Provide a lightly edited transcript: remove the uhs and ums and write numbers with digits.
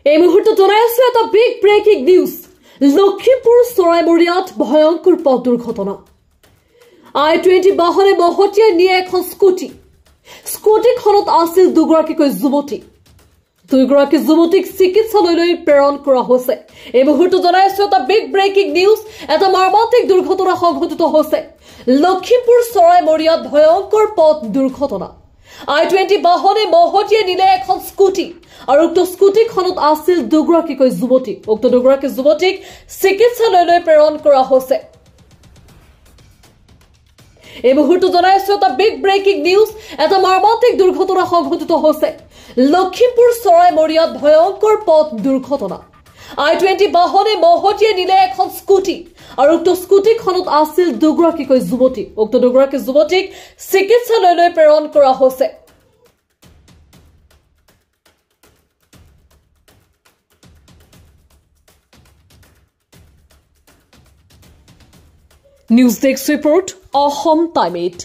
এই মুহূৰ্তত জনাই আছো এটা বিগ ব্ৰেকিং নিউজ। লখিমপুৰ চৰাইমৰীয়াত ভয়ংকৰ পথ দুৰ্ঘটনা। I-20 বাহনে মহতিয়াই নিয়ে এখন স্কুটি। স্কুটিখনত আছিল দুগৰাকীকৈ যুৱতী। দুগৰাকী যুৱতীক চিকিৎসালয়লৈ প্ৰেৰণ কৰা হৈছে। এই মুহূৰ্তত জনাই আছো এটা বিগ ব্ৰেকিং নিউজ। এটা মৰ্মান্তিক দুৰ্ঘটনা সংঘটিত হৈছে লখিমপুৰ চৰাইমৰীয়াত। ভয়ংকৰ পথ দুৰ্ঘটনা। I-20 বাহনে মহতিয়াই নিলে এখন স্কুটি আৰু উক্ত স্কুটিখনত আছিল দুগৰাকীকৈ যুৱতী। উক্ত দুগৰাকী যুৱতীক চিকিৎসালয়লৈ প্ৰেৰণ কৰা হৈছে। এই মুহূৰ্তত জনাই আছো এটা বিগ ব্ৰেকিং নিউজ। এটা মৰ্মান্তিক দুৰ্ঘটনা সংঘটিত হৈছে লখিমপুৰ চৰাইমৰীয়াত। ভয়ংকৰ পথ দুৰ্ঘটনা। I-20 বাহনে মহতিয়াই নিলে এখন স্কুটি আৰু উক্ত স্কুটিখনত আছিল দুগৰাকীকৈ যুৱতী। উক্ত দুগৰাকী যুৱতীক চিকিৎসালয়লৈ প্ৰেৰণ কৰা হৈছে। News desk report, Assam time 8।